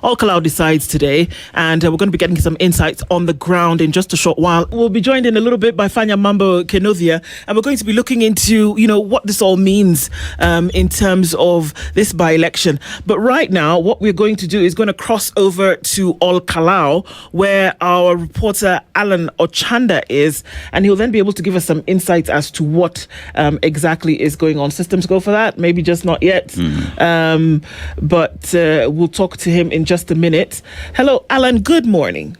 Ol-Kalou decides today, and we're going to be getting some insights on the ground in just a short while. We'll be joined in a little bit by Fanya Mambo Kenothia, and we're going to be looking into, what this all means in terms of this by-election. But right now, what we're going to do is going to cross over to Ol-Kalou, where our reporter Alan Ochanda is, and he'll then be able to give us some insights as to what exactly is going on. Systems go for that? Maybe just not yet. But we'll talk to him in just a minute. Hello, Alan. Good morning.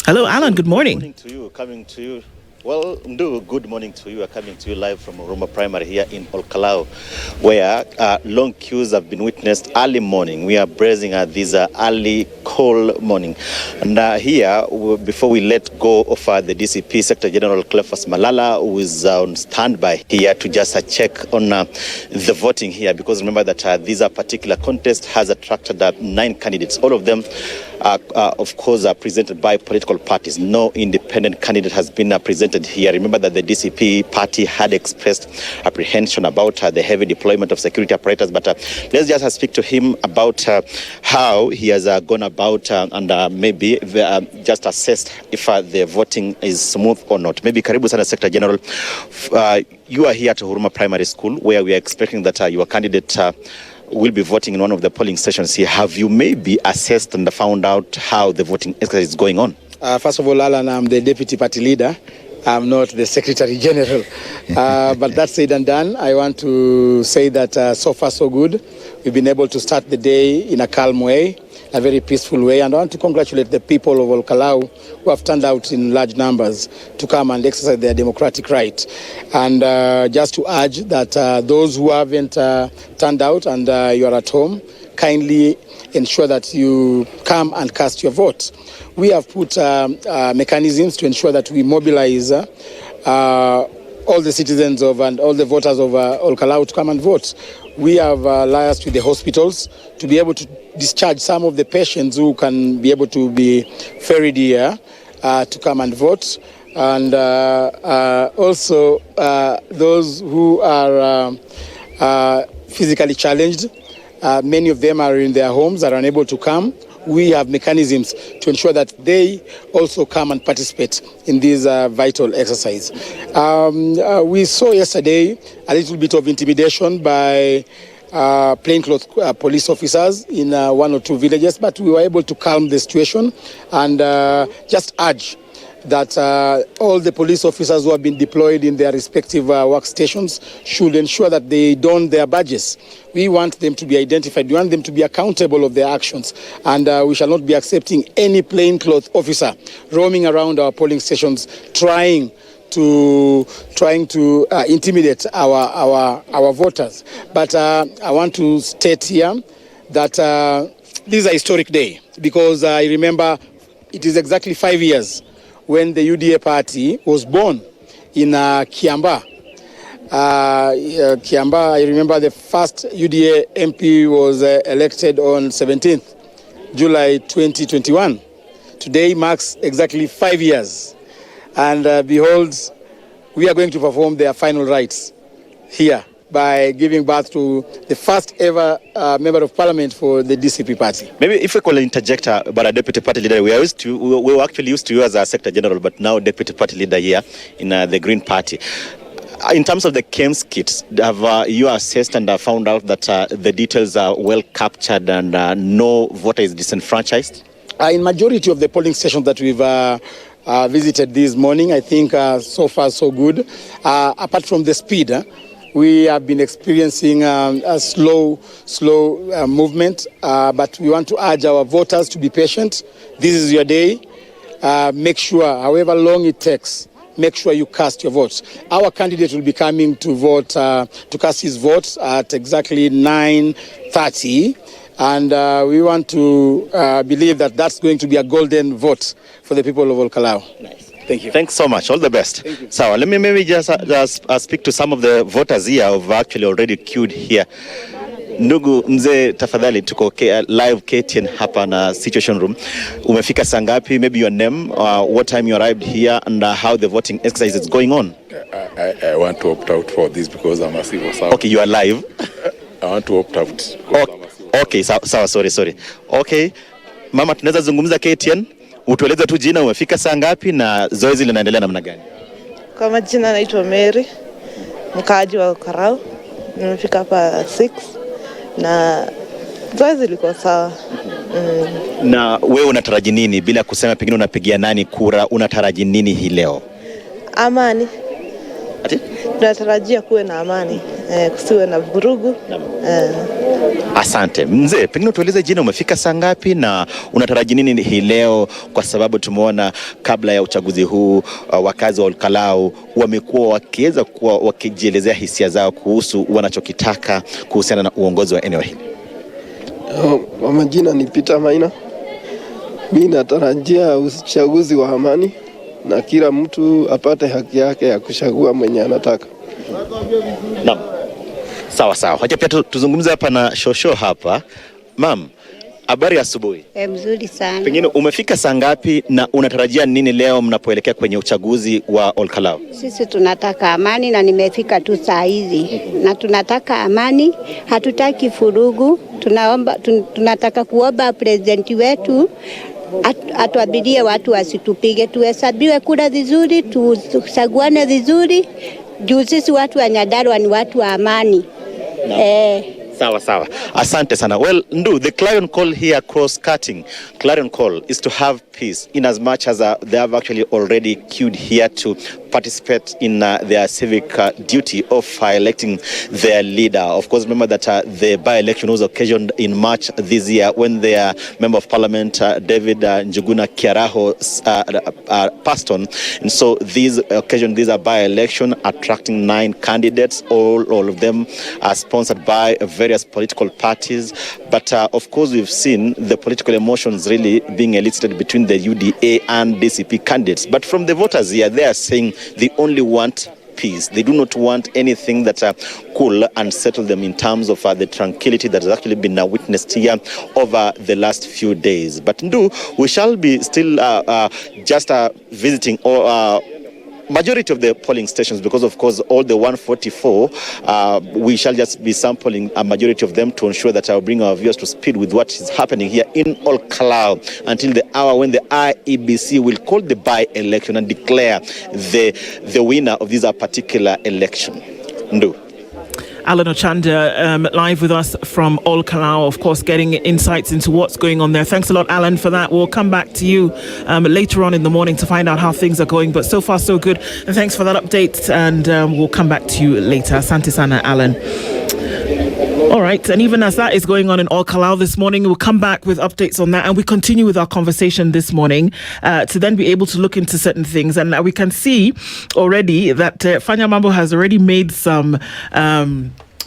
Hello, Alan. Good morning. Good morning to you. Coming to you. Well, Ndu, good morning to you. We're coming to you live from Roma Primary here in Ol-Kalou, where long queues have been witnessed early morning. We are bracing at this early, cold morning. And here, before we let go of the DCP Secretary General Cleophas Malala, who is on standby here to just check on the voting here, because remember that this particular contest has attracted 9 candidates. All of them, of course, are presented by political parties. No independent candidate has been presented here. Remember that the DCP party had expressed apprehension about the heavy deployment of security apparatus, but let's just speak to him about how he has gone about and maybe just assessed if the voting is smooth or not. Maybe karibu sana Secretary General. You are here at Huruma Primary School, where we are expecting that your candidate will be voting in one of the polling stations here. Have you maybe assessed and found out how the voting exercise is going on? First of all, Alan, I'm the deputy party leader. I'm not the Secretary General. But that said and done, I want to say that so far so good. We've been able to start the day in a calm way, a very peaceful way. And I want to congratulate the people of Ol-Kalou who have turned out in large numbers to come and exercise their democratic right. And just to urge that those who haven't turned out and you are at home, kindly ensure that you come and cast your vote. We have put mechanisms to ensure that we mobilize all the citizens and all the voters of Ol-Kalou to come and vote. We have liaised with the hospitals to be able to discharge some of the patients who can be able to be ferried here to come and vote. And also those who are physically challenged, many of them are in their homes, are unable to come. We have mechanisms to ensure that they also come and participate in this vital exercise. We saw yesterday a little bit of intimidation by plainclothes police officers in 1 or 2 villages, but we were able to calm the situation and just urge that all the police officers who have been deployed in their respective workstations should ensure that they don their badges. We want them to be identified. We want them to be accountable of their actions. And we shall not be accepting any plainclothes officer roaming around our polling stations trying to intimidate our voters. But I want to state here that this is a historic day, because I remember it is exactly 5 years when the UDA party was born in Kiamba. Kiamba, I remember the first UDA MP was elected on 17th July 2021. Today marks exactly 5 years. And behold, we are going to perform their final rites here by giving birth to the first ever member of parliament for the DCP party. Maybe if we could interject about a deputy party leader, we were actually used to you as a Secretary General, but now deputy party leader here in the Green Party. In terms of the KEMS kits, have you assessed and found out that the details are well captured and no voter is disenfranchised? In majority of the polling stations that we've visited this morning, I think so far so good. Apart from the speed, we have been experiencing a slow movement, but we want to urge our voters to be patient. This is your day. Make sure, however long it takes, make sure you cast your votes. Our candidate will be coming to vote, to cast his votes at exactly 9:30. And we want to believe that that's going to be a golden vote for the people of Ol-Kalou. Nice. Thank you. Thanks so much. All the best. Thank you. So let me maybe just speak to some of the voters here who've actually already queued here. Ndugu mzee, tafadhali tuko live KTN hapa na situation room. Umefika saa ngapi? Maybe your name, what time you arrived here, and how the voting exercise is going on. I want to opt out for this because I'm a civil servant. Okay, you are live. I want to opt out. Okay, sawa, sorry. Okay, mama, tunaweza zungumza KTN? Utueleze tu jina, umefika saa ngapi na zoezi linaendelea namna gani? Kwa majina naitwa Mary, mkaaji wa Ol-Kalou. Nimefika hapa 6 na zoezi liko sawa. Na wewe unataraji nini, bila kusema pengine unapigia nani kura, unataraji nini hii leo? Amani. Ati? Tunatarajia kuwe na amani, kusiwe na vurugu. Asante. Mzee, pengine tueleze jina, umefika saa ngapi na unataraji nini hii leo, kwa sababu tumeona kabla ya uchaguzi huu wakazi wa Ol-Kalou wamekuwa wakiweza kuwa wakijielezea hisia zao kuhusu wanachokitaka kuhusiana na uongozi wa eneo hili. Kwa majina ni Peter Maina. Mimi natarajia uchaguzi wa amani na kila mtu apate haki yake ya kuchagua mwenye anataka. Naam. Sawa. Wacha pia tuzungumze hapa na Shosho hapa. Mam, habari ya asubuhi. Mzuri sana. Pengine umefika saa ngapi na unatarajia nini leo mnapoelekea kwenye uchaguzi wa Ol-Kalou? Sisi tunataka amani na nimefika tu saa hizi. Na tunataka amani, hatutaki furugu. Tunataka kuomba president wetu atuabirie watu wasitupige, tuhesabiwe kura vizuri, tuchaguane vizuri. Juu sisi watu wa Nyandarua ni watu wa amani. No. Sawa. Asante sana. Well, Ndu, the clarion call here, cross-cutting clarion call, is to have peace, in as much as they have actually already queued here to participate in their civic duty of electing their leader. Of course, remember that the by-election was occasioned in March this year when their Member of Parliament, David Njuguna Kiaraho, passed on. And so these are by-election attracting 9 candidates. All of them are sponsored by various political parties. But of course, we've seen the political emotions really being elicited between the UDA and DCP candidates. But from the voters here, they are saying they only want peace. They do not want anything that could unsettle them in terms of the tranquility that has actually been witnessed here over the last few days. But Ndu, we shall be still just visiting majority of the polling stations, because of course all the 144 we shall just be sampling a majority of them to ensure that I'll bring our viewers to speed with what is happening here in Ol-Kalou until the hour when the IEBC will call the by-election and declare the winner of this particular election. Ndu. Alan Ochanda live with us from Ol-Kalou, of course, getting insights into what's going on there. Thanks a lot, Alan, for that. We'll come back to you later on in the morning to find out how things are going. But so far, so good. And thanks for that update. And we'll come back to you later. Asante sana, Alan. All right, and even as that is going on in Ol-Kalou this morning, we'll come back with updates on that, and we continue with our conversation this morning to then be able to look into certain things. And we can see already that Fanya Mambo has already made some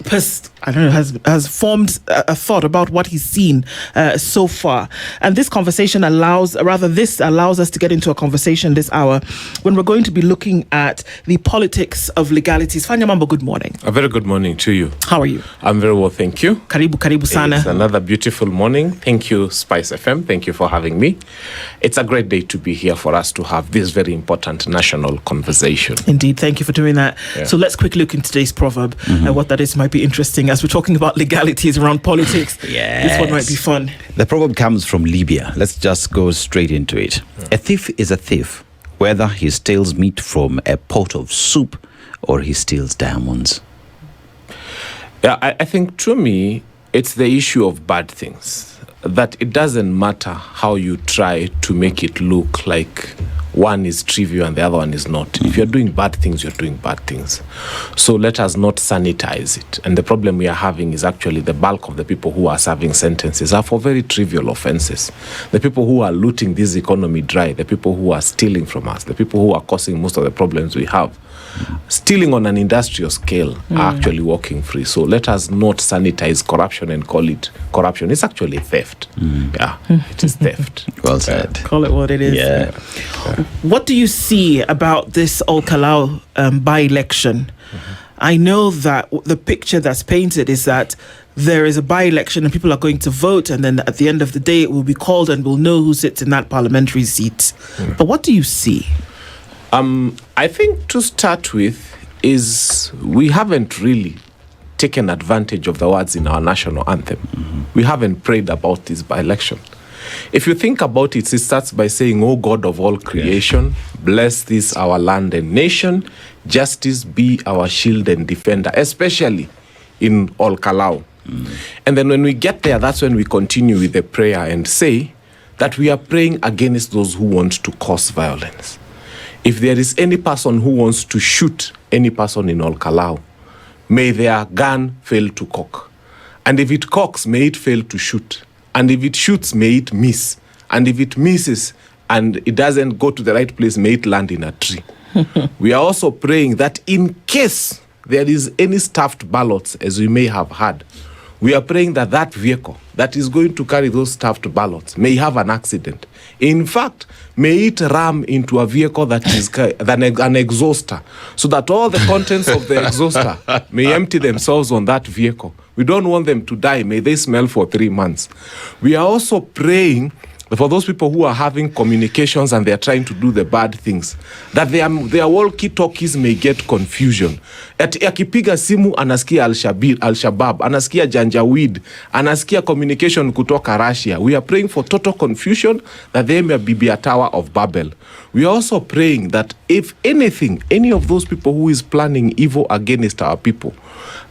has formed a thought about what he's seen so far. And this conversation allows us to get into a conversation this hour when we're going to be looking at the politics of legalities. Fanya Mambo, good morning. A very good morning to you. How are you? I'm very well, thank you. Karibu sana. It's another beautiful morning. Thank you, SpiceFM. Thank you for having me. It's a great day to be here for us to have this very important national conversation. Indeed, thank you for doing that. Yeah. So let's quickly look into today's proverb. What that is might be interesting as we're talking about legalities around politics. Yes. This one might be fun. The proverb comes from Libya. Let's just go straight into it. A thief is a thief, whether he steals meat from a pot of soup or he steals diamonds. Yeah, I think to me, it's the issue of bad things. That it doesn't matter how you try to make it look like one is trivial and the other one is not. If you're doing bad things, you're doing bad things. So let us not sanitize it. And the problem we are having is actually the bulk of the people who are serving sentences are for very trivial offenses. The people who are looting this economy dry, the people who are stealing from us, the people who are causing most of the problems we have, stealing on an industrial scale are actually walking free. So let us not sanitize corruption and call it corruption. It's actually theft. Yeah, it is theft. Well said. Call it what it is. Yeah. What do you see about this Ol-Kalou by-election? I know that the picture that's painted is that there is a by-election and people are going to vote, and then at the end of the day it will be called and we'll know who sits in that parliamentary seat. But what do you see? I think to start with is we haven't really taken advantage of the words in our national anthem. We haven't prayed about this by-election. If you think about it, it starts by saying, "O God of all creation, bless this our land and nation. Justice be our shield and defender," especially in Ol-Kalou. And then when we get there, that's when we continue with the prayer and say that we are praying against those who want to cause violence. If there is any person who wants to shoot any person in Ol-Kalou, may their gun fail to cock. And if it cocks, may it fail to shoot. And if it shoots, may it miss. And if it misses and it doesn't go to the right place, may it land in a tree. We are also praying that in case there is any stuffed ballots, as we may have had, we are praying that that vehicle that is going to carry those stuffed ballots may have an accident. In fact, may it ram into a vehicle that is an exhauster, so that all the contents of the exhauster may empty themselves on that vehicle. We don't want them to die. May they smell for 3 months. We are also praying for those people who are having communications and they are trying to do the bad things, that their walkie-talkies may get confusion. Akipiga simu anasikia Al-Shabaab, anasikia Janjaweed, anasikia communication kutoka Russia. We are praying for total confusion, that there may be a Tower of Babel. We are also praying that if anything, any of those people who is planning evil against our people,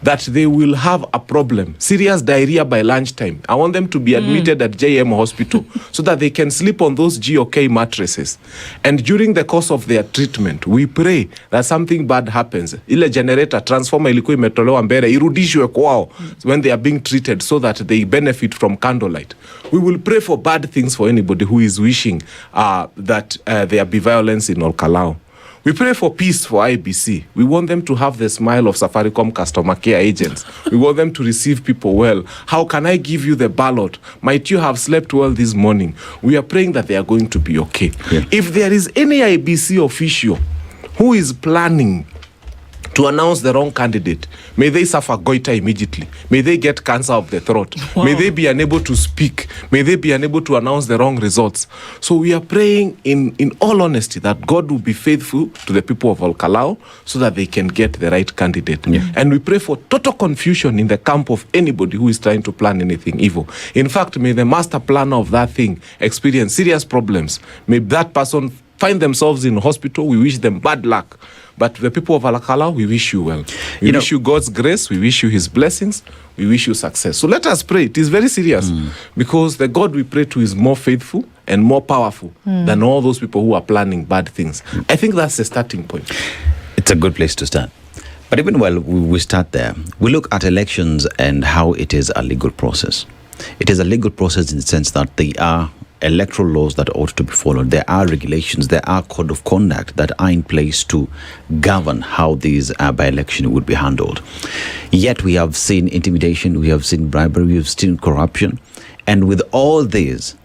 that they will have a problem, serious diarrhea by lunchtime. I want them to be admitted at JM Hospital so that they can sleep on those GOK mattresses. And during the course of their treatment, we pray that something bad happens. Ile generator, transformer ilikuwa imetolewa mbele, irudishwe kwao when they are being treated, so that they benefit from candlelight. We will pray for bad things for anybody who is wishing that there be violence in Ol-Kalou. We pray for peace for IEBC. We want them to have the smile of Safaricom customer care agents. We want them to receive people well. How can I give you the ballot? Might you have slept well this morning? We are praying that they are going to be okay. Yeah. If there is any IEBC official who is planning to announce the wrong candidate, may they suffer goiter immediately. May they get cancer of the throat. Wow. May they be unable to speak. May they be unable to announce the wrong results. So we are praying in all honesty that God will be faithful to the people of Ol-Kalou so that they can get the right candidate. Yeah. And we pray for total confusion in the camp of anybody who is trying to plan anything evil. In fact, may the master planner of that thing experience serious problems. May that person find themselves in hospital. We wish them bad luck. But the people of Ol-Kalou, we wish you well. We wish you God's grace. We wish you his blessings. We wish you success. So let us pray. It is very serious because the God we pray to is more faithful and more powerful than all those people who are planning bad things. I think that's the starting point. It's a good place to start. But even while we start there, we look at elections and how it is a legal process. It is a legal process in the sense that they are electoral laws that ought to be followed. There are regulations, there are code of conduct that are in place to govern how these by-election would be handled. Yet we have seen intimidation, we have seen bribery, we have seen corruption. And with all this,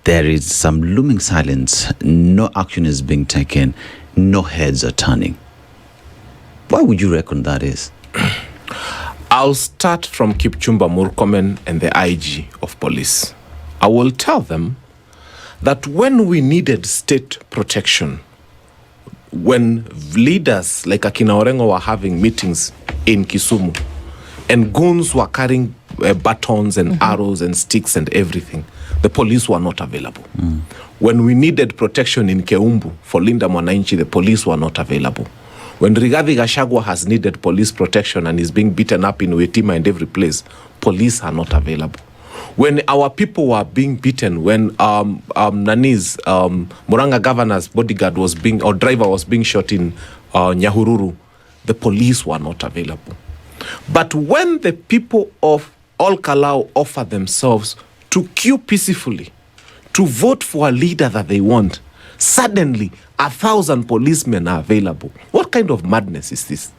there is some looming silence. No action is being taken. No heads are turning. Why would you reckon that is? I'll start from Kipchumba Murkomen and the IG of police. I will tell them that when we needed state protection, when leaders like Akina Orengo were having meetings in Kisumu, and goons were carrying batons and arrows and sticks and everything, the police were not available. When we needed protection in Keumbu for Linda Mwananchi, the police were not available. When Rigathi Gachagua has needed police protection and is being beaten up in Wetima and every place, police are not available. When our people were being beaten, when Muranga governor's bodyguard was being, or driver was being shot in Nyahururu, the police were not available. But when the people of Ol-Kalou offer themselves to queue peacefully, to vote for a leader that they want, suddenly 1,000 policemen are available. What kind of madness is this?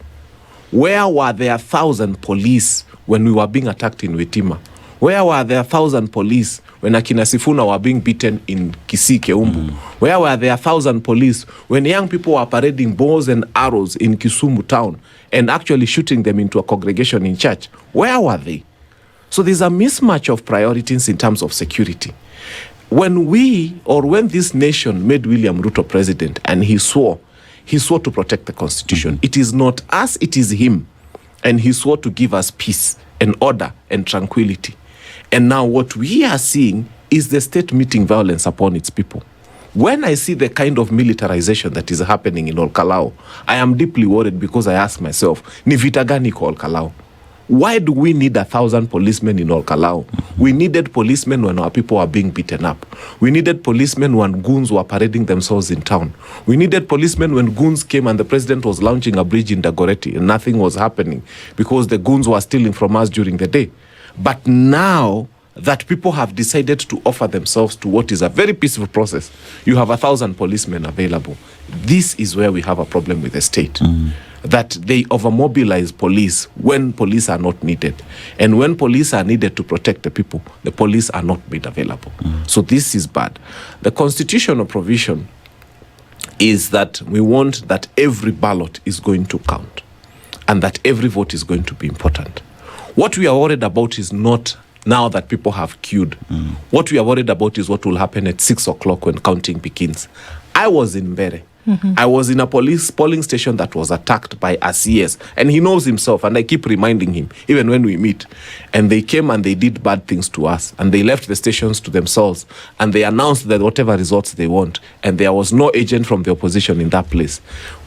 Where were there 1,000 police when we were being attacked in Wetima? Where were there 1,000 police when Akina Sifuna were being beaten in Kisii, Keumbu? Where were there 1,000 police when young people were parading bows and arrows in Kisumu town and actually shooting them into a congregation in church? Where were they? So there's a mismatch of priorities in terms of security. When this nation made William Ruto president and he swore to protect the constitution, it is not us, it is him. and he swore to give us peace and order and tranquility. And now what we are seeing is the state meeting violence upon its people. When I see the kind of militarization that is happening in Ol-Kalou, I am deeply worried because I ask myself, ni vita gani kwa Ol-Kalou? Why do we need 1,000 policemen in Ol-Kalou? We needed policemen when our people were being beaten up. We needed policemen when goons were parading themselves in town. We needed policemen when goons came and the president was launching a bridge in Dagoretti and nothing was happening because the goons were stealing from us during the day. But now that people have decided to offer themselves to what is a very peaceful process, you have 1,000 policemen available. This is where we have a problem with the state. That they overmobilize police when police are not needed. And when police are needed to protect the people, the police are not made available. So this is bad. The constitutional provision is that we want that every ballot is going to count and that every vote is going to be important. What we are worried about is not now that people have queued. What we are worried about is what will happen at 6 o'clock when counting begins. I was in Mbere. I was in a police polling station that was attacked by a CS, and he knows himself, and I keep reminding him, even when we meet. And they came and they did bad things to us, and they left the stations to themselves, and they announced that whatever results they want, and there was no agent from the opposition in that place.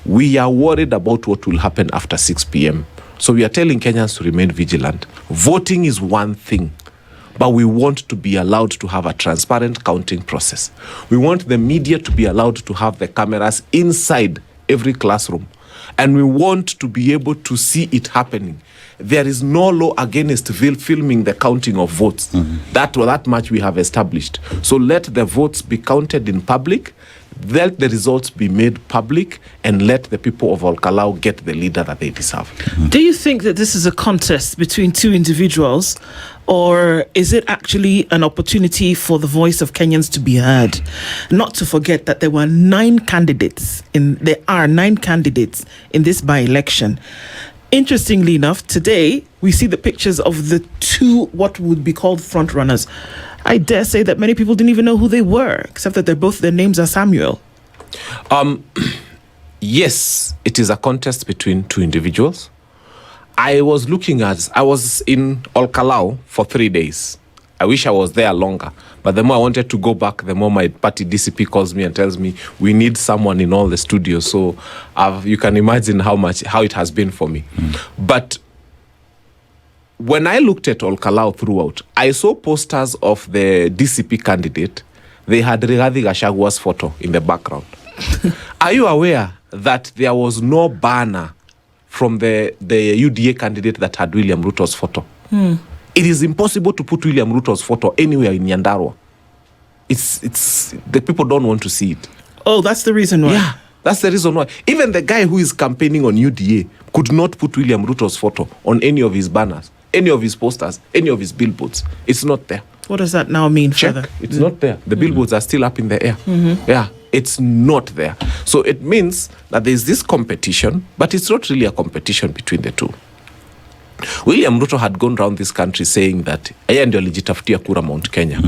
We are worried about what will happen after 6 p.m. So we are telling Kenyans to remain vigilant. Voting is one thing, but we want to be allowed to have a transparent counting process. We want the media to be allowed to have the cameras inside every classroom. And we want to be able to see it happening. There is no law against filming the counting of votes. That much we have established. So let the votes be counted in public, let the results be made public, and let the people of Ol-Kalou get the leader that they deserve. Do you think that this is a contest between two individuals, or is it actually an opportunity for the voice of Kenyans to be heard? Not to forget that there are 9 candidates in this by-election. Interestingly enough, today we see the pictures of the two what would be called front runners. I dare say that many people didn't even know who they were, except that their names are Samuel. Yes, it is a contest between two individuals. I was in Ol-Kalou for 3 days. I wish I was there longer, but the more I wanted to go back, the more my party DCP calls me and tells me we need someone in all the studios. So you can imagine how it has been for me. But when I looked at Ol-Kalou throughout, I saw posters of the DCP candidate. They had Rigathi Gachagua's photo in the background. Are you aware that there was no banner from the UDA candidate that had William Ruto's photo? It is impossible to put William Ruto's photo anywhere in Nyandarua. It's the people don't want to see it. Oh, that's the reason why. Yeah, that's the reason why. Even the guy who is campaigning on UDA could not put William Ruto's photo on any of his banners, any of his posters, any of his billboards. It's not there. What does that now mean further? It's not there. The billboards are still up in the air. Yeah, it's not there. So it means that there's this competition, but it's not really a competition between the two. William Ruto had gone around this country saying that yeye ndio alijitafutia kura Mount Kenya,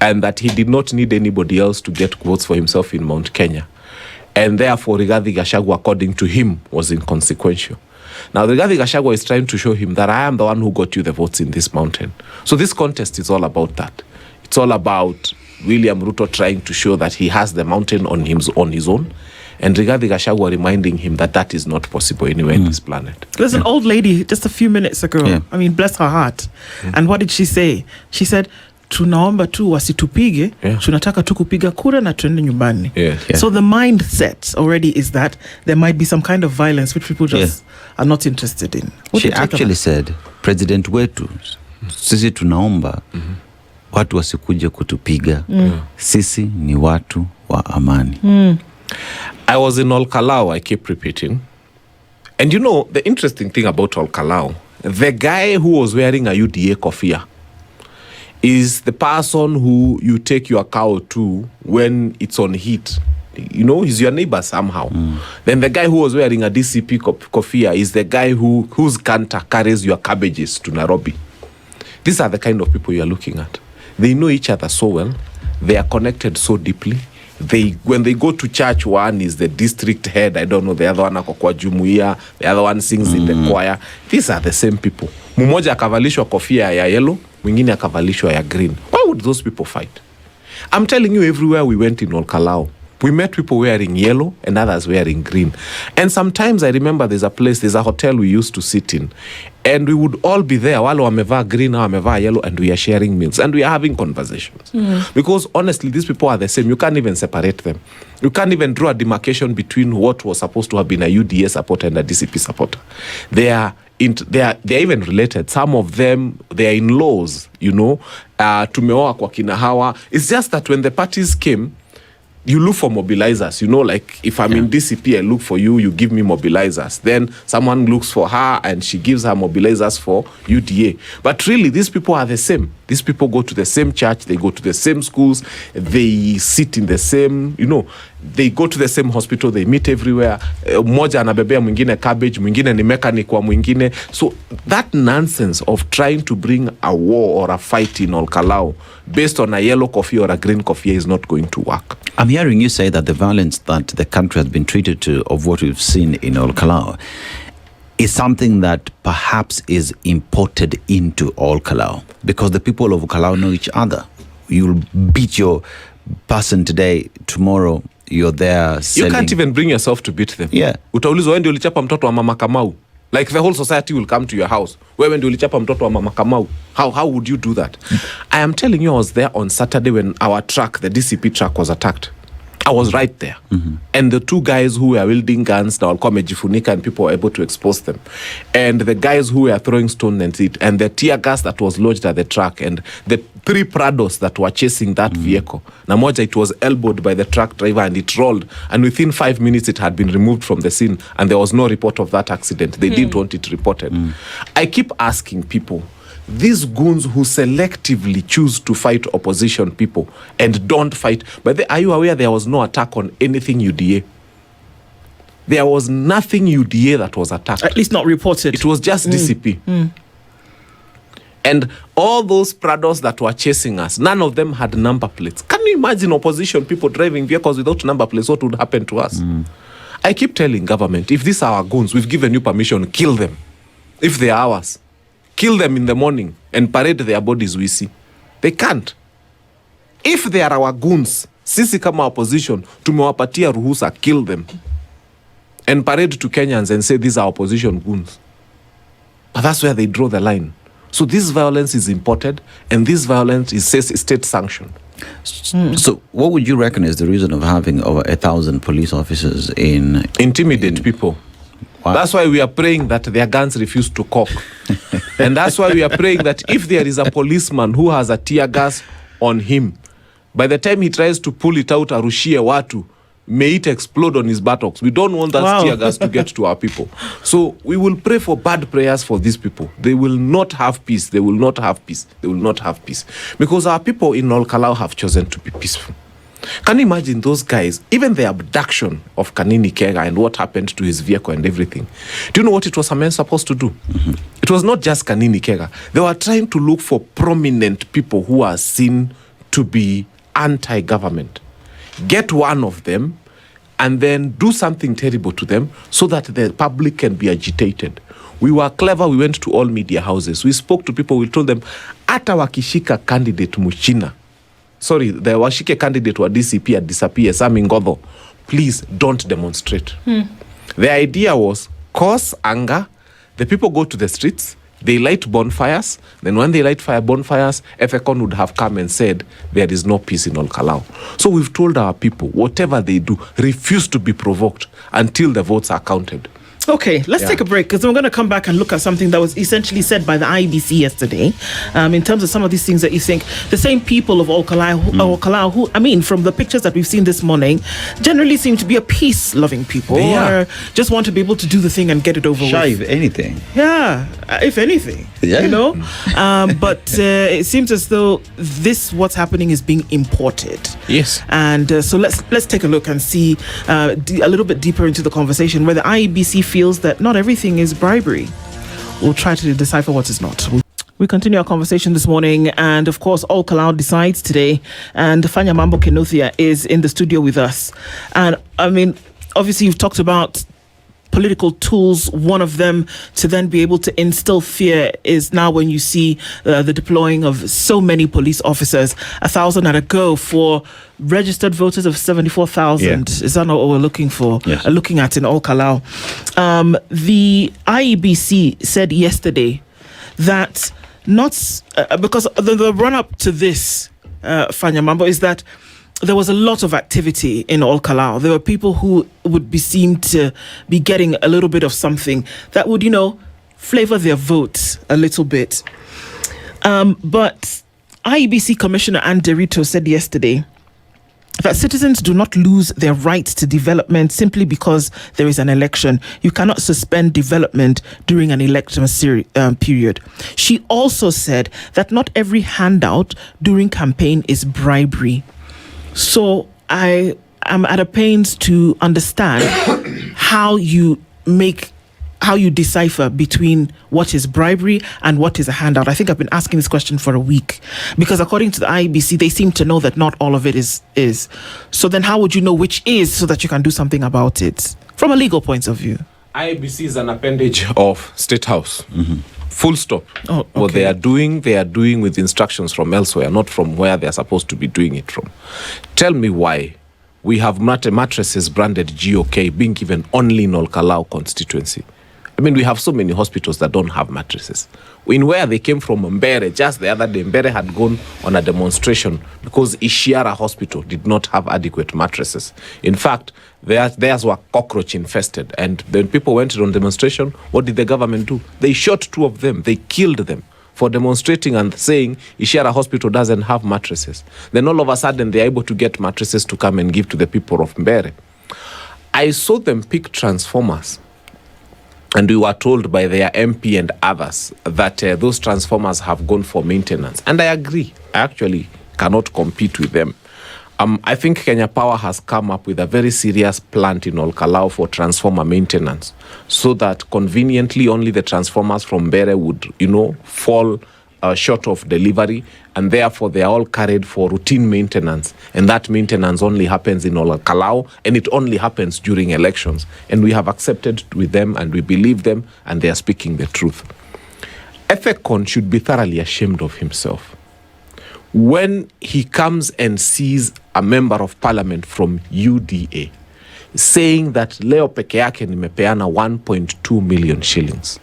and that he did not need anybody else to get votes for himself in Mount Kenya. And therefore, Rigathi Gachagua, according to him, was inconsequential. Now, Rigathi Gachagua is trying to show him that I am the one who got you the votes in this mountain. So this contest is all about that. It's all about William Ruto trying to show that he has the mountain on his own, and Rigathi Gachagua reminding him that that is not possible anywhere in this planet. There's an old lady just a few minutes ago. Yeah. I mean, bless her heart. And what did she say? She said, tunaomba tu wasitupige, tunataka tu kupiga kura na tuende nyumbani. So the mindset already is that there might be some kind of violence which people just are not interested in. What She actually said, President wetu, sisi tunaomba watu wasikuje kutupiga. Sisi ni watu wa amani. I was in Ol-Kalou, I keep repeating. And you know, the interesting thing about Ol-Kalou, the guy who was wearing a UDA kofia is the person who you take your cow to when it's on heat. You know, he's your neighbor somehow. Then the guy who was wearing a DCP kofia is the guy whose canter carries your cabbages to Nairobi. These are the kind of people you are looking at. They know each other so well. They are connected so deeply. when they go to church, one is the district head, I don't know, the other one ako kwa jumuiya, the other one sings in the choir. These are the same people. Mmoja akavalishwa kofia ya yellow, mwingine akavalishwa ya green. Why would those people fight? I'm telling you, everywhere we went in Ol-Kalou, we met people wearing yellow and others wearing green. And sometimes I remember there's a hotel we used to sit in. And we would all be there, wale wamevaa green, wamevaa yellow, and we are sharing meals. And we are having conversations. Because honestly, these people are the same. You can't even separate them. You can't even draw a demarcation between what was supposed to have been a UDA supporter and a DCP supporter. They are even related. Some of them, they are in-laws, tumeoa kwa kina hawa. It's just that when the parties came, you look for mobilizers, like if I'm in DCP, I look for you, you give me mobilizers. Then someone looks for her and she gives her mobilizers for UDA. But really, these people are the same. These people go to the same church, they go to the same schools, they sit in the same, they go to the same hospital, they meet everywhere. Mmoja anabebea mwingine cabbage, mwingine ni mechanic wa mwingine. So that nonsense of trying to bring a war or a fight in Ol-Kalou based on a yellow coffee or a green coffee is not going to work. I'm hearing you say that the violence that the country has been treated to, of what we've seen in Ol-Kalou, is something that perhaps is imported into Ol-Kalou, because the people of Ol-Kalou know each other. You'll beat your person today, tomorrow you're there selling. You can't even bring yourself to beat them. Yeah. Utaulizwa wewe ndio ulichapa mtoto wa mama Kamau. Like the whole society will come to your house. Wewe ndio ulichapa mtoto wa mama Kamau. How would you do that? I am telling you, I was there on Saturday when our truck, the DCP truck, was attacked. I was right there. And the two guys who were wielding guns, na walikuwa wamejifunika, and people were able to expose them. And the guys who were throwing stone and the tear gas that was lodged at the truck, and the 3 Prados that were chasing that vehicle. Na moja, it was elbowed by the truck driver and it rolled. And within 5 minutes, it had been removed from the scene. And there was no report of that accident. They didn't want it reported. I keep asking people, these goons who selectively choose to fight opposition people and don't fight. But are you aware there was no attack on anything UDA? There was nothing UDA that was attacked. At least not reported. It was just DCP. And all those Prados that were chasing us, none of them had number plates. Can you imagine opposition people driving vehicles without number plates? What would happen to us? I keep telling government, if these are our goons, we've given you permission, kill them. If they are ours, kill them in the morning and parade their bodies we see. They can't. If they are our goons, sisi kama opposition, tumewapatia ruhusa, kill them. And parade to Kenyans and say these are opposition goons. But that's where they draw the line. So this violence is imported, and this violence is state sanctioned. So what would you reckon is the reason of having over 1,000 police officers in... Intimidate people. Wow. That's why we are praying that their guns refuse to cock. And that's why we are praying that if there is a policeman who has a tear gas on him, by the time he tries to pull it out, arushie watu, may it explode on his buttocks. We don't want that tear gas to get to our people. So we will pray for bad prayers for these people. They will not have peace. They will not have peace. They will not have peace. Because our people in Ol-Kalou have chosen to be peaceful. Can you imagine those guys, even the abduction of Kanini Kega and what happened to his vehicle and everything? Do you know what it was supposed to do? It was not just Kanini Kega. They were trying to look for prominent people who are seen to be anti-government. Get one of them and then do something terrible to them so that the public can be agitated. We were clever. We went to all media houses. We spoke to people. We told them, ata wakishika candidate Muchina, the washike candidate wa DCP at disappear, Sami Ngodho, please don't demonstrate. The idea was cause anger. The people go to the streets. They light bonfires. Then when they light bonfires, Efecon would have come and said, there is no peace in Ol-Kalou. So we've told our people, whatever they do, refuse to be provoked until the votes are counted. Okay, let's take a break, because we're going to come back and look at something that was essentially said by the IEBC yesterday, in terms of some of these things that you think the same people of Ol-Kalou, who, I mean, from the pictures that we've seen this morning, generally seem to be a peace-loving people, or just want to be able to do the thing and get it over with. If anything. Yeah, if anything, you know. But it seems as though what's happening is being imported. Yes. And so let's take a look and see a little bit deeper into the conversation where the IEBC feels that not everything is bribery. We'll try to decipher what is not. We continue our conversation this morning, and of course, Ol-Kalou decides today, and Fanya Mambo is in the studio with us. And I mean, obviously, you've talked about political tools. One of them to then be able to instill fear is now when you see the deploying of so many police officers, 1,000 at a go for registered voters of 74,000. Yeah. Is that not what we're looking for? Yes. Looking at in Ol-Kalou. The IEBC said yesterday that not because the run-up to this, Fanya Mambo, is that there was a lot of activity in Ol-Kalou. There were people who would be seen to be getting a little bit of something that would, flavor their vote a little bit. But IEBC Commissioner Ruto said yesterday that citizens do not lose their right to development simply because there is an election. You cannot suspend development during an election period. She also said that not every handout during campaign is bribery. So I am at a pains to understand how you decipher between what is bribery and what is a handout. I think I've been asking this question for a week because according to the IEBC, they seem to know that not all of it is. So then how would you know which is so that you can do something about it from a legal point of view? IEBC is an appendage of State House. Mm-hmm. Full stop. Oh, okay. What they are doing with instructions from elsewhere, not from where they are supposed to be doing it from. Tell me why we have mattresses branded GOK being given only in Ol-Kalou constituency. I mean, we have so many hospitals that don't have mattresses. In where they came from, Mbere, just the other day, Mbere had gone on a demonstration because Ishiara Hospital did not have adequate mattresses. In fact, theirs were cockroach infested. And when people went on demonstration, what did the government do? They shot 2 of them. They killed them for demonstrating and saying Ishiara Hospital doesn't have mattresses. Then all of a sudden, they're able to get mattresses to come and give to the people of Mbere. I saw them pick transformers. And we were told by their MP and others that those transformers have gone for maintenance. And I agree. I actually cannot compete with them. I think Kenya Power has come up with a very serious plant in Ol-Kalou for transformer maintenance so that conveniently only the transformers from Mbere would, fall short of delivery, and therefore they are all carried for routine maintenance, and that maintenance only happens in Ol-Kalou, and it only happens during elections, and we have accepted with them and we believe them, and they are speaking the truth. Ethekon should be thoroughly ashamed of himself when he comes and sees a member of parliament from UDA saying that leo peke yake nimepeana 1.2 million shillings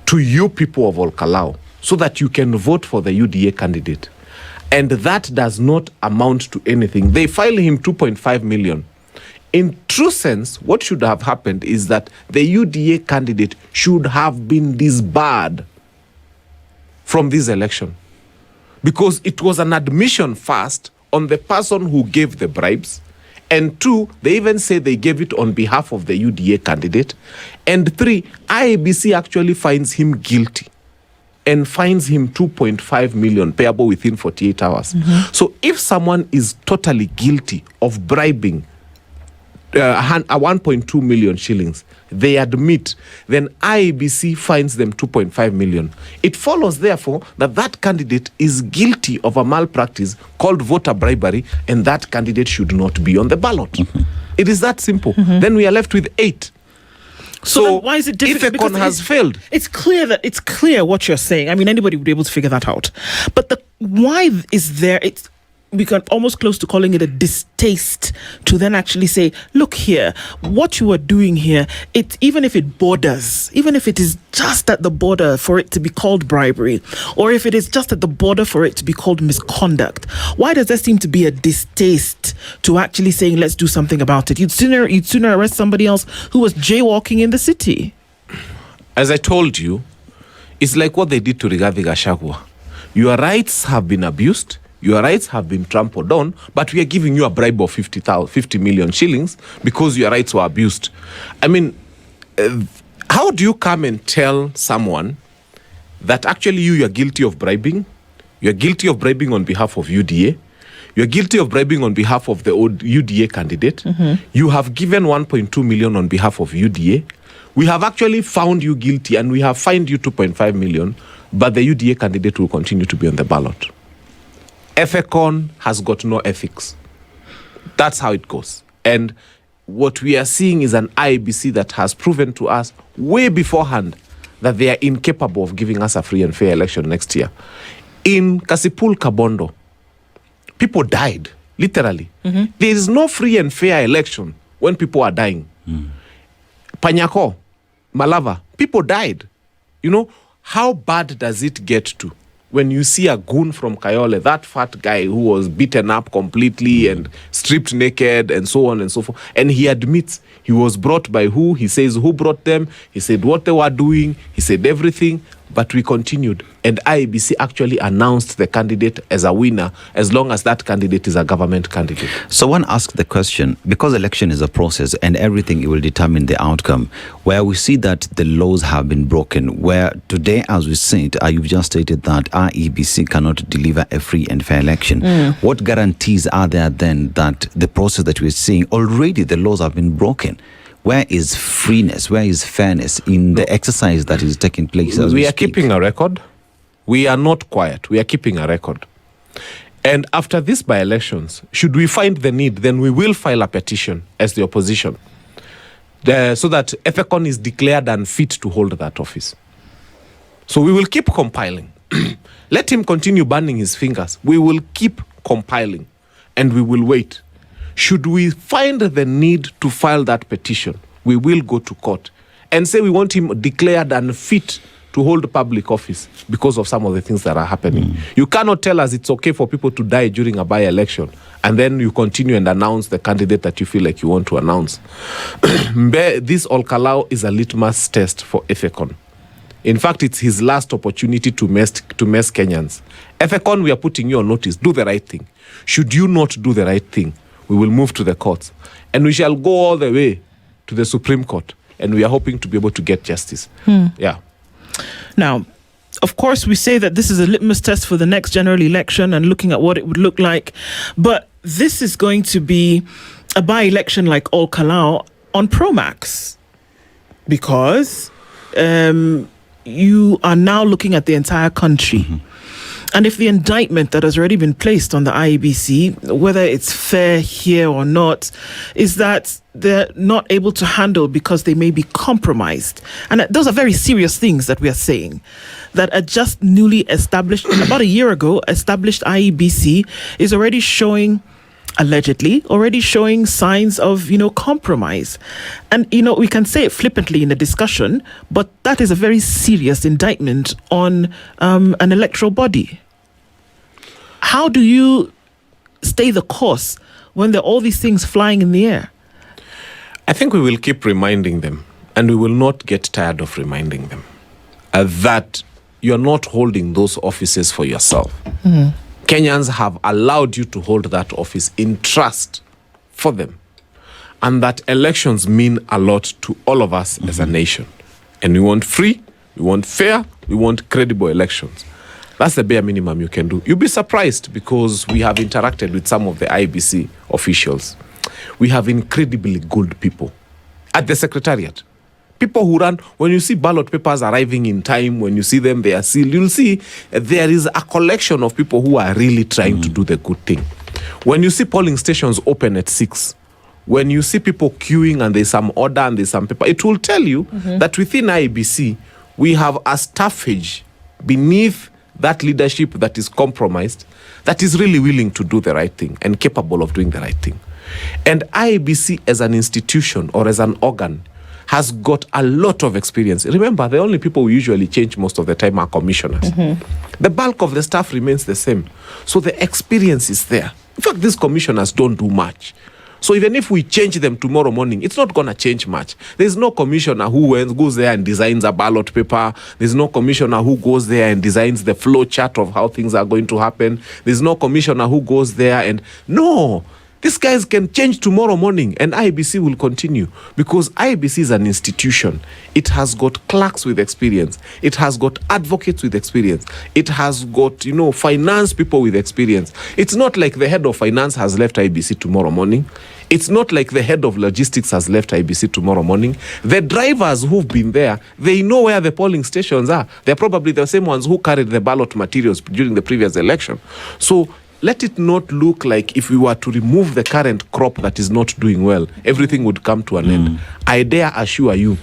to you people of Ol-Kalou, so that you can vote for the UDA candidate. And that does not amount to anything. They file him 2.5 million. In true sense, what should have happened is that the UDA candidate should have been disbarred from this election. Because it was an admission first on the person who gave the bribes. And 2, they even say they gave it on behalf of the UDA candidate. And 3, IEBC actually finds him guilty and fines him 2.5 million payable within 48 hours. So if someone is totally guilty of bribing a 1.2 million shillings, they admit, then IEBC fines them 2.5 million. It follows, therefore, that that candidate is guilty of a malpractice called voter bribery, and that candidate should not be on the ballot. It is that simple. Then we are left with 8. So why is it difficult? Ethekon has failed. It's clear what you're saying. I mean, anybody would be able to figure that out. But why is there? We can almost close to calling it a distaste to then actually say, look here, what you are doing here, even if it borders, even if it is just at the border for it to be called bribery, or if it is just at the border for it to be called misconduct, why does there seem to be a distaste to actually saying, let's do something about it? You'd sooner arrest somebody else who was jaywalking in the city. As I told you, it's like what they did to Rigathi Gachagua. Your rights have been abused. Your rights have been trampled on, but we are giving you a bribe of 50 million shillings because your rights were abused. I mean, how do you come and tell someone that actually you are guilty of bribing? You're guilty of bribing on behalf of UDA. You're guilty of bribing on behalf of the UDA candidate. You have given 1.2 million on behalf of UDA. We have actually found you guilty and we have fined you 2.5 million. but the UDA candidate will continue to be on the ballot. EFECON has got no ethics. That's how it goes. And what we are seeing is an IEBC that has proven to us way beforehand that they are incapable of giving us a free and fair election next year. In Kasipul Kabondo, people died, literally. There is no free and fair election when people are dying. Panyako, Malava, people died. You know, how bad does it get to when you see a goon from Kayole, that fat guy who was beaten up completely and stripped naked and so on and so forth, and he admits he was brought by who? He says who brought them, he said what they were doing, he said everything, but we continued. And IEBC actually announced the candidate as a winner as long as that candidate is a government candidate. So one asks the question, because election is a process and everything will determine the outcome, where we see that the laws have been broken, where today as we see it, you've just stated that IEBC cannot deliver a free and fair election. What guarantees are there then that the process that we're seeing, already the laws have been broken? Where is freeness? Where is fairness in the exercise that is taking place as we are speak? Keeping a record. We are not quiet. We are keeping a record. And after these by-elections, should we find the need, then we will file a petition as the opposition so that EFECON is declared unfit to hold that office. So we will keep compiling. Let him continue burning his fingers. We will keep compiling and we will wait. Should we find the need to file that petition, we will go to court and say we want him declared unfit to hold public office because of some of the things that are happening. You cannot tell us it's okay for people to die during a by-election and then you continue and announce the candidate that you feel like you want to announce. This Ol-Kalou is a litmus test for EFECON. In fact, it's his last opportunity to mess Kenyans. EFECON, we are putting you on notice. Do the right thing. Should you not do the right thing, we will move to the courts. And we shall go all the way to the Supreme Court. And we are hoping to be able to get justice. Yeah. Now, of course, we say that this is a litmus test for the next general election and looking at what it would look like. But this is going to be a by-election like Ol-Kalou on Promax. Because you are now looking at the entire country. And if the indictment that has already been placed on the IEBC, whether it's fair here or not, is that they're not able to handle because they may be compromised. And those are very serious things that we are saying. That a just newly established, about a year ago, established IEBC is already showing, allegedly, already showing signs of, compromise. And, we can say it flippantly in the discussion, but that is a very serious indictment on an electoral body. How do you stay the course when there are all these things flying in the air? I think we will keep reminding them, and we will not get tired of reminding them, that you're not holding those offices for yourself. Kenyans have allowed you to hold that office in trust for them. And that elections mean a lot to all of us as a nation. And we want free, we want fair, we want credible elections. That's the bare minimum you can do. You'll be surprised because we have interacted with some of the IEBC officials. We have incredibly good people at the secretariat. People who run, when you see ballot papers arriving in time, when you see them, they are sealed, you'll see there is a collection of people who are really trying to do the good thing. When you see polling stations open at 6, when you see people queuing and there's some order and there's some paper, it will tell you that within IEBC, we have a staffage beneath that leadership that is compromised, that is really willing to do the right thing and capable of doing the right thing. And IEBC as an institution or as an organ has got a lot of experience. Remember, the only people we usually change most of the time are commissioners. The bulk of the staff remains the same. So the experience is there. In fact, these commissioners don't do much. So even if we change them tomorrow morning, it's not going to change much. There's no commissioner who goes there and designs a ballot paper. There's no commissioner who goes there and designs the flow chart of how things are going to happen. There's no commissioner who goes there and... No! These guys can change tomorrow morning and IEBC will continue because IEBC is an institution. It has got clerks with experience. It has got advocates with experience. It has got, finance people with experience. It's not like the head of finance has left IEBC tomorrow morning. It's not like the head of logistics has left IEBC tomorrow morning. The drivers who've been there, they know where the polling stations are. They're probably the same ones who carried the ballot materials during the previous election. So let it not look like if we were to remove the current crop that is not doing well, everything would come to an end. I dare assure you,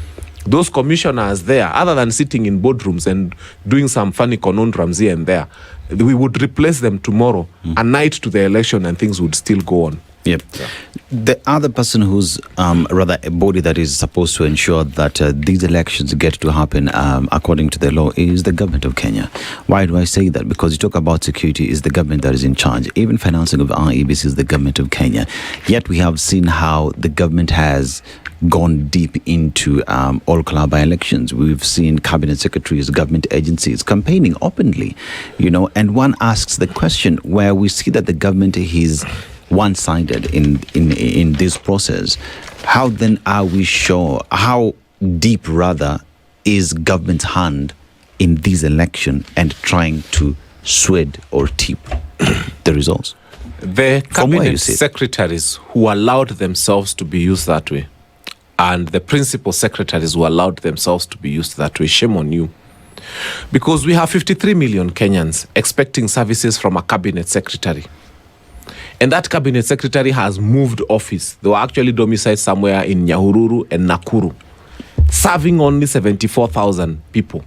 those commissioners there, other than sitting in boardrooms and doing some funny conundrums here and there, we would replace them tomorrow, a night to the election, and things would still go on. Yep. Yeah. The other person who's rather a body that is supposed to ensure that these elections get to happen according to the law is the government of Kenya. Why do I say that? Because you talk about security, is the government that is in charge. Even financing of IEBC is the government of Kenya. Yet we have seen how the government has gone deep into Ol-Kalou by-elections. We've seen cabinet secretaries, government agencies campaigning openly, and one asks the question where we see that the government is one-sided in this process. How then are we sure, how deep rather is government's hand in this election and trying to sway or tip the results? The cabinet secretaries who allowed themselves to be used that way, and the principal secretaries who allowed themselves to be used that way, shame on you. Because we have 53 million Kenyans expecting services from a cabinet secretary. And that cabinet secretary has moved office. They were actually domiciled somewhere in Nyahururu and Nakuru, serving only 74,000 people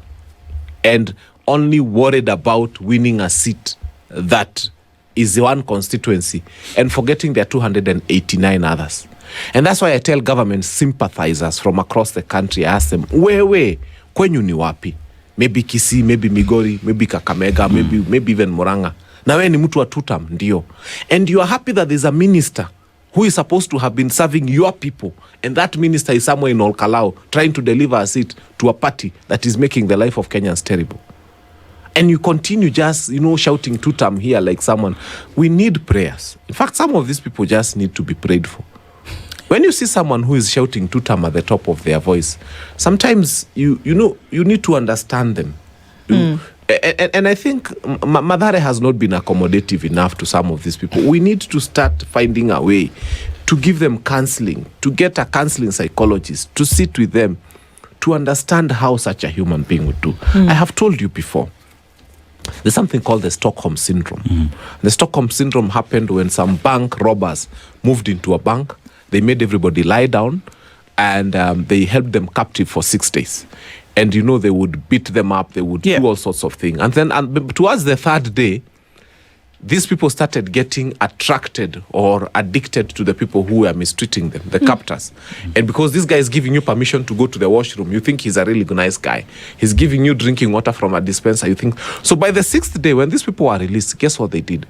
and only worried about winning a seat that is one constituency and forgetting their 289 others. And that's why I tell government sympathizers from across the country, I ask them, wewe, kwenyu ni wapi? Maybe Kisii, maybe Migori, maybe Kakamega, maybe even Murang'a. Na we ni mtu wa tutam, ndio. And you are happy that there's a minister who is supposed to have been serving your people, and that minister is somewhere in Ol-Kalou trying to deliver a seat to a party that is making the life of Kenyans terrible. And you continue just, shouting tutam here like someone. We need prayers. In fact, some of these people just need to be prayed for. When you see someone who is shouting tutam at the top of their voice, sometimes you need to understand them. And I think Mathare has not been accommodative enough to some of these people. We need to start finding a way to give them counseling, to get a counseling psychologist, to sit with them, to understand how such a human being would do. I have told you before, there's something called the Stockholm Syndrome. The Stockholm Syndrome happened when some bank robbers moved into a bank. They made everybody lie down, and they held them captive for 6 days. And they would beat them up, they would do all sorts of things. And then towards the third day, these people started getting attracted or addicted to the people who were mistreating them, the captors. And because this guy is giving you permission to go to the washroom, you think he's a really nice guy. He's giving you drinking water from a dispenser, you think. So by the 6th day, when these people were released, guess what they did?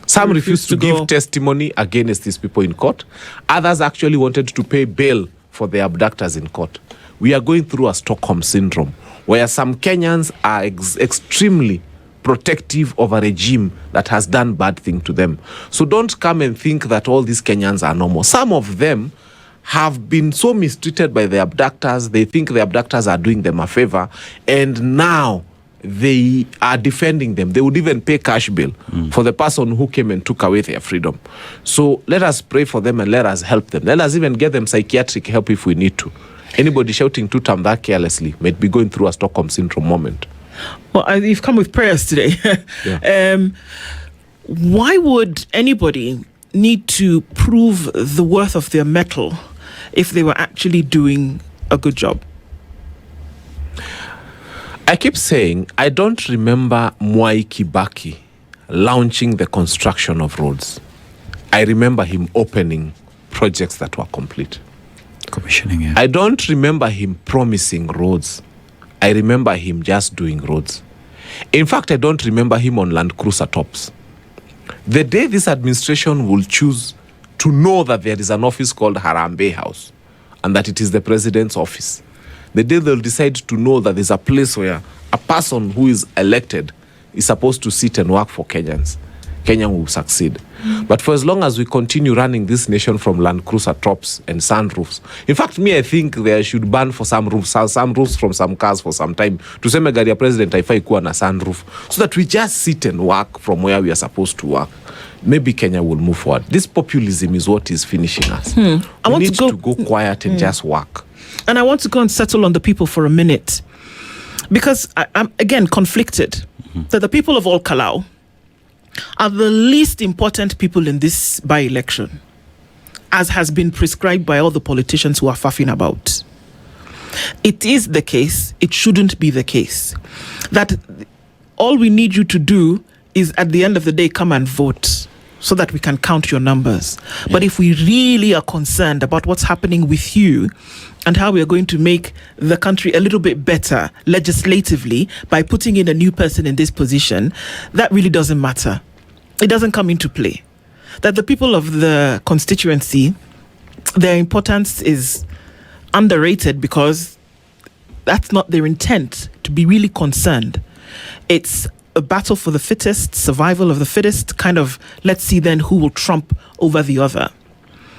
Some refused to give testimony against these people in court. Others actually wanted to pay bail for their abductors in court. We are going through a Stockholm Syndrome where some Kenyans are extremely protective of a regime that has done bad things to them. So don't come and think that all these Kenyans are normal. Some of them have been so mistreated by the abductors, they think the abductors are doing them a favor, and now they are defending them. They would even pay cash bill for the person who came and took away their freedom. So let us pray for them and let us help them. Let us even get them psychiatric help if we need to. Anybody shouting tutam that carelessly might be going through a Stockholm Syndrome moment. Well, you've come with prayers today. Why would anybody need to prove the worth of their metal if they were actually doing a good job? I keep saying, I don't remember Mwai Kibaki launching the construction of roads. I remember him opening projects that were complete. Commissioning, yeah. I don't remember him promising roads. I remember him just doing roads. In fact, I don't remember him on Land Cruiser tops. The day this administration will choose to know that there is an office called Harambee House and that it is the president's office, the day they'll decide to know that there's a place where a person who is elected is supposed to sit and work for Kenyans, Kenya will succeed. But for as long as we continue running this nation from Land Cruiser tops and sunroofs, in fact, I think there should ban for some roofs from some cars for some time. To say gari ya president haifai kuwa na sunroof, so that we just sit and work from where we are supposed to work. Maybe Kenya will move forward. This populism is what is finishing us. We need to go quiet and just work. And I want to go and settle on the people for a minute, because I'm again conflicted that the people of Ol-Kalou are the least important people in this by-election, as has been prescribed by all the politicians who are faffing about. It is the case, it shouldn't be the case, that all we need you to do is at the end of the day come and vote so that we can count your numbers. Yeah. But if we really are concerned about what's happening with you and how we are going to make the country a little bit better legislatively by putting in a new person in this position, that really doesn't matter. It doesn't come into play. That the people of the constituency, their importance is underrated because that's not their intent to be really concerned. It's a battle for the fittest, survival of the fittest, kind of, let's see then who will trump over the other.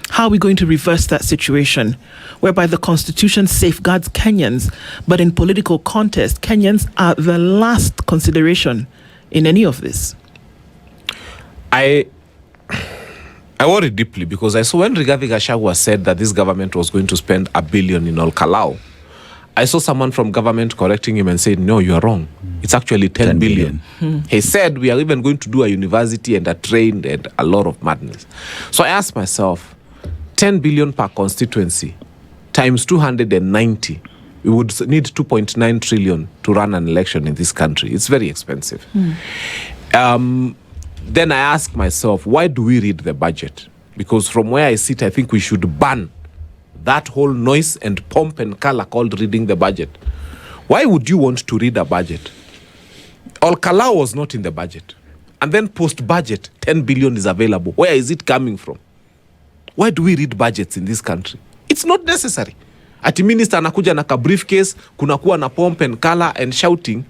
How are we going to reverse that situation whereby the Constitution safeguards Kenyans, but in political contest, Kenyans are the last consideration in any of this? I worry deeply because I saw when Rigathi said that this government was going to spend $1 billion in Ol-Kalou, I saw someone from government correcting him and said, no, you are wrong. It's actually 10 billion. He said, we are even going to do a university and a train and a lot of madness. So I asked myself, 10 billion per constituency times 290, we would need 2.9 trillion to run an election in this country. It's very expensive. Then I asked myself, why do we read the budget? Because from where I sit, I think we should ban that whole noise and pomp and color called reading the budget. Why would you want to read a budget? Ol-Kalou was not in the budget. And then post-budget, 10 billion is available. Where is it coming from? Why do we read budgets in this country? It's not necessary. Ati minister anakuja na ka briefcase, kunakuwa na pomp and color and shouting.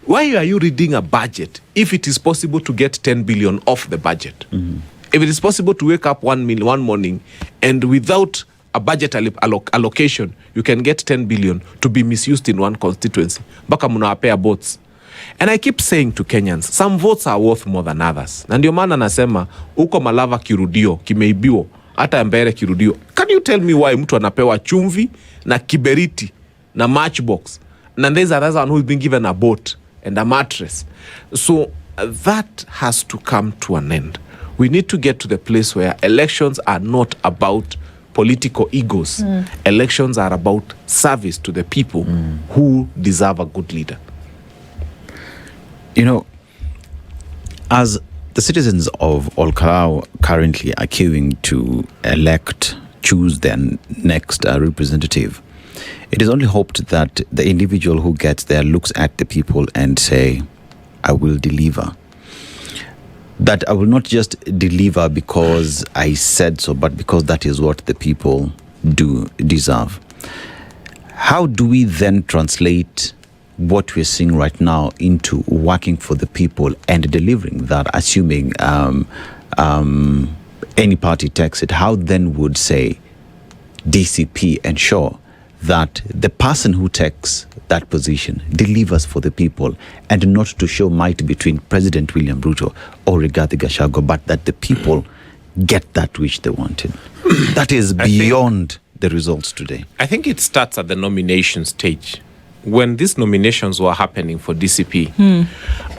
Why are you reading a budget if it is possible to get 10 billion off the budget? If it is possible to wake up one morning and without a budget allocation, you can get 10 billion to be misused in one constituency. Baka munawapea votes. And I keep saying to Kenyans, some votes are worth more than others. Na ndio maana nasema, uko Malava kirudio, kimeibiwa, hata Mbere kirudio. Can you tell me why mtu anapewa chumvi na kiberiti na matchbox? And there's another one who's been given a boat and a mattress. So that has to come to an end. We need to get to the place where elections are not about political egos. Elections are about service to the people who deserve a good leader. You know, as the citizens of Ol-Kalou currently are queuing to choose their next representative, it is only hoped that the individual who gets there looks at the people and say, I will deliver. That I will not just deliver because I said so, but because that is what the people deserve. How do we then translate what we're seeing right now into working for the people and delivering that, assuming any party takes it? How then would, say, DCP ensure that the person who takes that position delivers for the people and not to show might between President William Ruto or Rigathi Gachagua, but that the people get that which they wanted? That is beyond the results today. I think it starts at the nomination stage. When these nominations were happening for DCP,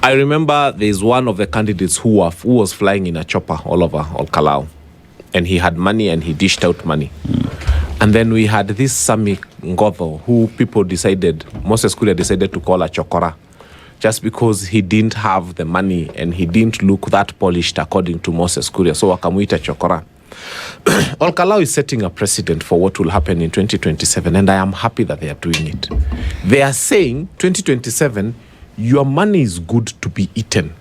I remember there's one of the candidates who was flying in a chopper all over Ol-Kalou, and he had money and he dished out money. And then we had this Sami Ngodho, who people decided, Moses Kuria decided to call a chokora, just because he didn't have the money and he didn't look that polished according to Moses Kuria. So wakamuita chokora. Ol-Kalou is setting a precedent for what will happen in 2027, and I am happy that they are doing it. They are saying 2027, your money is good to be eaten,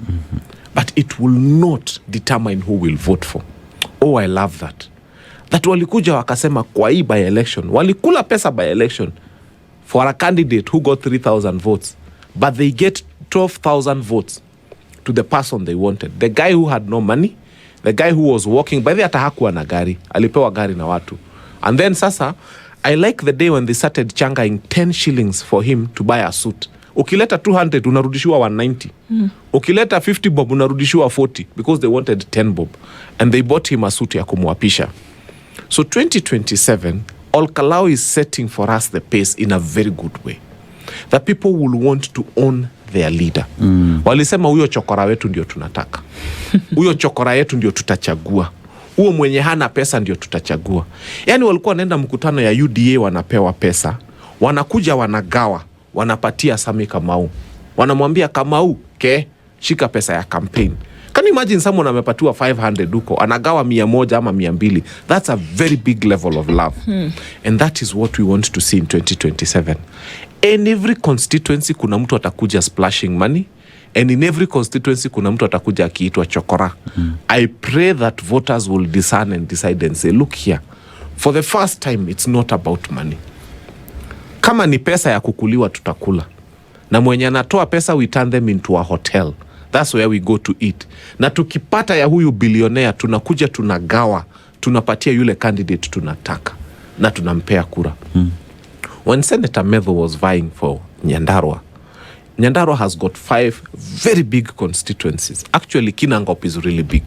but it will not determine who will vote for. Oh, I love that. That walikuja wakasema kwa hii by election, walikula pesa by election for a candidate who got 3,000 votes, but they get 12,000 votes to the person they wanted. The guy who had no money, the guy who was walking, by the hata hakuwa na gari, alipewa gari na watu. And then sasa, I like the day when they started changaing 10 shillings for him to buy a suit. Ukileta 200, unarudishiwa 190. Ukileta 50 bob, unarudishiwa 40 because they wanted 10 bob. And they bought him a suit ya kumwapisha. So 2027, Ol-Kalou is setting for us the pace in a very good way. That people will want to own their leader. Walisema huyo chokora wetu ndio tunataka. Huyo chokora yetu ndio tutachagua. Huyo mwenye hana pesa ndio tutachagua. Yani walikuwa wanaenda mkutano ya UDA wanapewa pesa. Wanakuja wanagawa. Wanapatia Sami Kamau. Wanamwambia Kamau, shika pesa ya campaign. Can you imagine someone amepatiwa 500 huko, anagawa 100 ama 200? That's a very big level of love. And that is what we want to see in 2027. In every constituency kuna mtu atakuja splashing money. And in every constituency kuna mtu atakuja akiitwa chokora. I pray that voters will discern and decide and say, look here, for the first time it's not about money. Kama ni pesa ya kukuliwa tutakula. Na mwenye anatoa pesa we turn them into a hotel. That's where we go to eat. Na tukipata ya huyu bilionea tunakuja tunagawa, tunapatia yule candidate tunataka na tunampea kura. When Senator Medho was vying for Nyandarua, Nyandarua has got 5 very big constituencies. Actually, Kinangop is really big.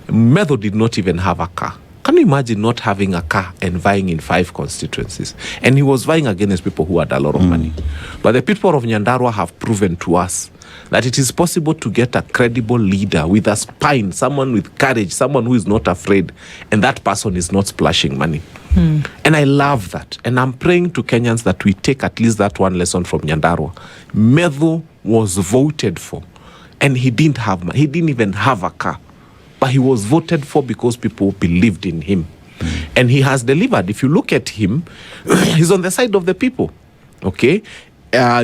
Medho did not even have a car. Can you imagine not having a car and vying in 5 constituencies? And he was vying against people who had a lot of money. But the people of Nyandarua have proven to us that it is possible to get a credible leader with a spine, someone with courage, someone who is not afraid, and that person is not splashing money. And I love that. And I'm praying to Kenyans that we take at least that one lesson from Nyandarua. Medho was voted for, and he didn't even have a car. But he was voted for because people believed in him. And he has delivered. If you look at him, he's on the side of the people. Okay?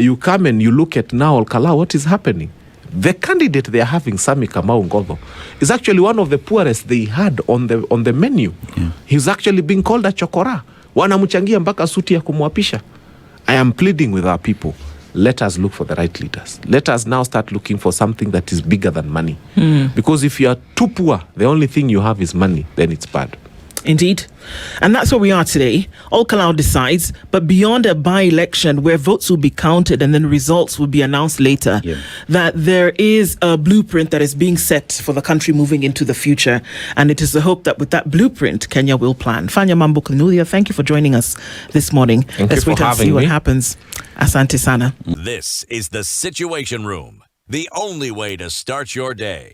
You come and you look at now Ol-Kalou, what is happening? The candidate they are having, Sami Kamau Ngodo, is actually one of the poorest they had on the menu. He's actually being called a chokora. Wanamchangia mpaka suti ya kumwapisha. I am pleading with our people. Let us look for the right leaders. Let us now start looking for something that is bigger than money. Because if you are too poor, the only thing you have is money, then it's bad. Indeed. And that's where we are today. Ol-Kalou decides, but beyond a by-election where votes will be counted and then results will be announced later, that there is a blueprint that is being set for the country moving into the future. And it is the hope that with that blueprint, Kenya will plan. Fanya Mambo, thank you for joining us this morning. Let's wait and see what happens. Asante sana. This is the Situation Room, the only way to start your day.